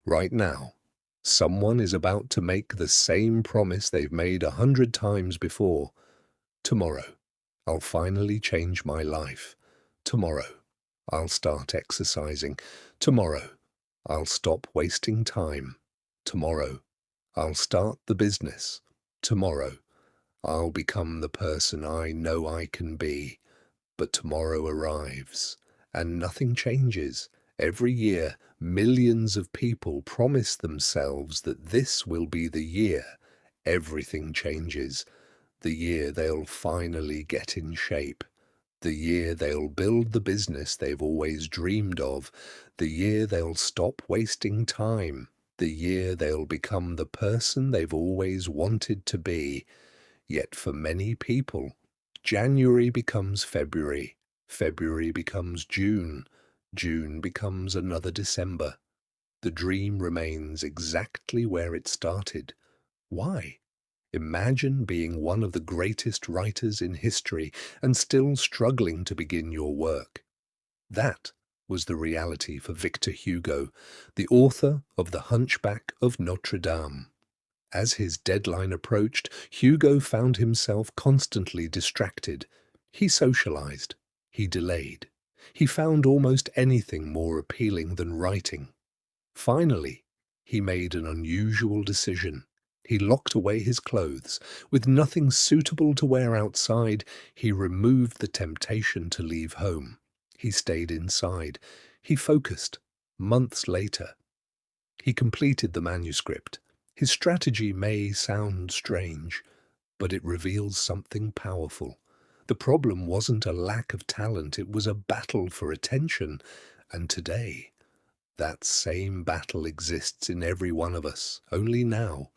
Right now, someone is about to make the same promise they've made 100 times before. Tomorrow, I'll finally change my life. Tomorrow, I'll start exercising. Tomorrow, I'll stop wasting time. Tomorrow, I'll start the business. Tomorrow, I'll become the person I know I can be. But tomorrow arrives, and nothing changes. Every year, millions of people promise themselves that this will be the year everything changes, the year they'll finally get in shape, the year they'll build the business they've always dreamed of, the year they'll stop wasting time, the year they'll become the person they've always wanted to be. Yet for many people, January becomes February, February becomes June, June becomes another December. The dream remains exactly where it started. Why? Imagine being one of the greatest writers in history and still struggling to begin your work. That was the reality for Victor Hugo, the author of The Hunchback of Notre Dame. As his deadline approached, Hugo found himself constantly distracted. He socialized. He delayed. He found almost anything more appealing than writing. Finally, he made an unusual decision. He locked away his clothes. With nothing suitable to wear outside, he removed the temptation to leave home. He stayed inside. He focused. Months later, he completed the manuscript. His strategy may sound strange, but it reveals something powerful. The problem wasn't a lack of talent, it was a battle for attention. And today, that same battle exists in every one of us, only now.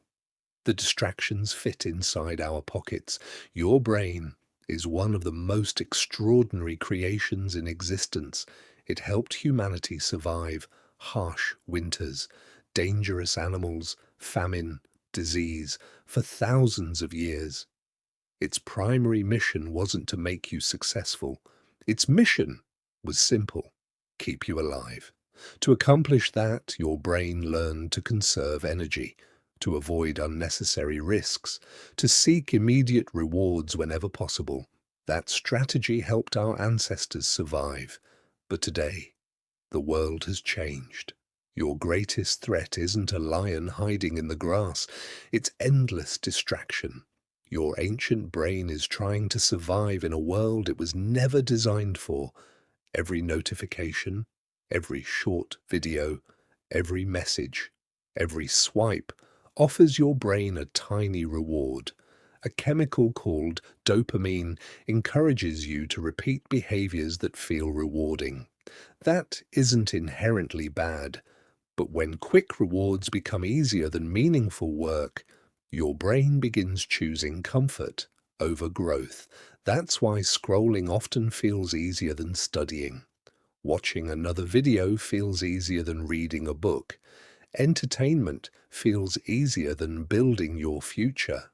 The distractions fit inside our pockets. Your brain is one of the most extraordinary creations in existence. It helped humanity survive harsh winters, dangerous animals, famine, disease, for thousands of years. Its primary mission wasn't to make you successful. Its mission was simple: keep you alive. To accomplish that, your brain learned to conserve energy, to avoid unnecessary risks, to seek immediate rewards whenever possible. That strategy helped our ancestors survive. But today, the world has changed. Your greatest threat isn't a lion hiding in the grass, it's endless distraction. Your ancient brain is trying to survive in a world it was never designed for. Every notification, every short video, every message, every swipe offers your brain a tiny reward. A chemical called dopamine encourages you to repeat behaviors that feel rewarding. That isn't inherently bad, but when quick rewards become easier than meaningful work, your brain begins choosing comfort over growth. That's why scrolling often feels easier than studying. Watching another video feels easier than reading a book. Entertainment feels easier than building your future.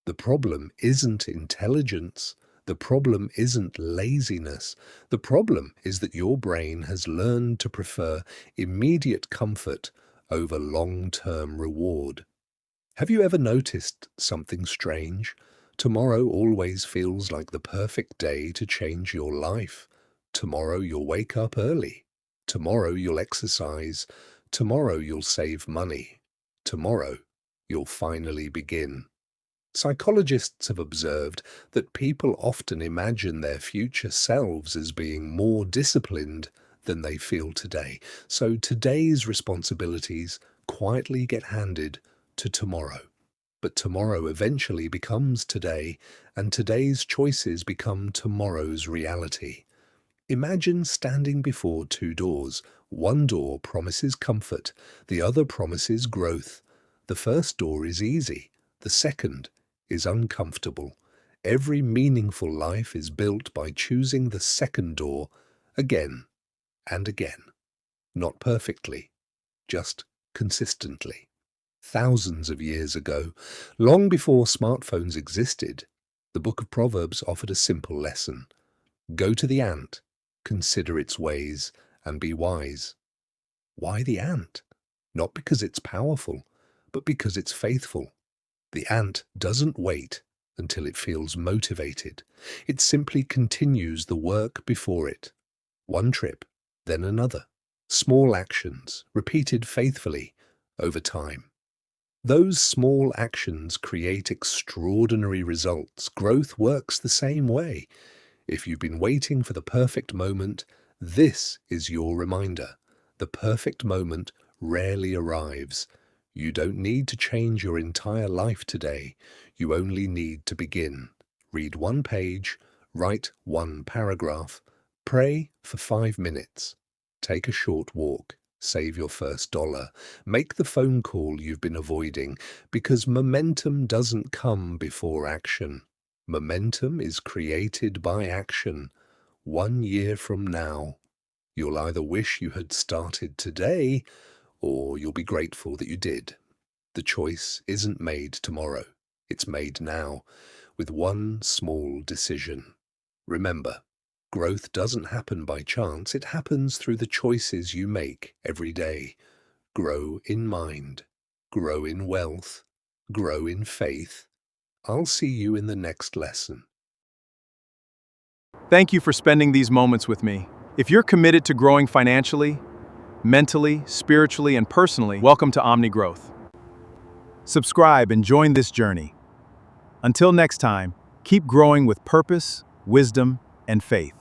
The problem isn't intelligence. The problem isn't laziness. The problem is that your brain has learned to prefer immediate comfort over long-term reward. Have you ever noticed something strange? Tomorrow always feels like the perfect day to change your life. Tomorrow you'll wake up early. Tomorrow you'll exercise. Tomorrow you'll save money. Tomorrow you'll finally begin. Psychologists have observed that people often imagine their future selves as being more disciplined than they feel today. So today's responsibilities quietly get handed to tomorrow. But tomorrow eventually becomes today, and today's choices become tomorrow's reality. Imagine standing before two doors. One door promises comfort, the other promises growth. The first door is easy, the second is uncomfortable. Every meaningful life is built by choosing the second door again and again. Not perfectly, just consistently. Thousands of years ago, long before smartphones existed, the book of Proverbs offered a simple lesson. Go to the ant, consider its ways, and be wise. Why the ant? not because it's powerful, but because it's faithful. The ant doesn't wait until it feels motivated. It simply continues the work before it. One trip, then another. Small actions, repeated faithfully over time. Those small actions create extraordinary results. Growth works the same way. If you've been waiting for the perfect moment, this is your reminder. The perfect moment rarely arrives. You don't need to change your entire life today. You only need to begin. Read one page, write one paragraph, pray for 5 minutes, take a short walk, save your first dollar, make the phone call you've been avoiding, because momentum doesn't come before action. Momentum is created by action. 1 year from now, you'll either wish you had started today, or you'll be grateful that you did. The choice isn't made tomorrow. It's made now, with one small decision. Remember, growth doesn't happen by chance. It happens through the choices you make every day. Grow in mind. Grow in wealth. Grow in faith. I'll see you in the next lesson. Thank you for spending these moments with me. If you're committed to growing financially, mentally, spiritually, and personally, welcome to Omni Growth. Subscribe and join this journey. Until next time, keep growing with purpose, wisdom, and faith.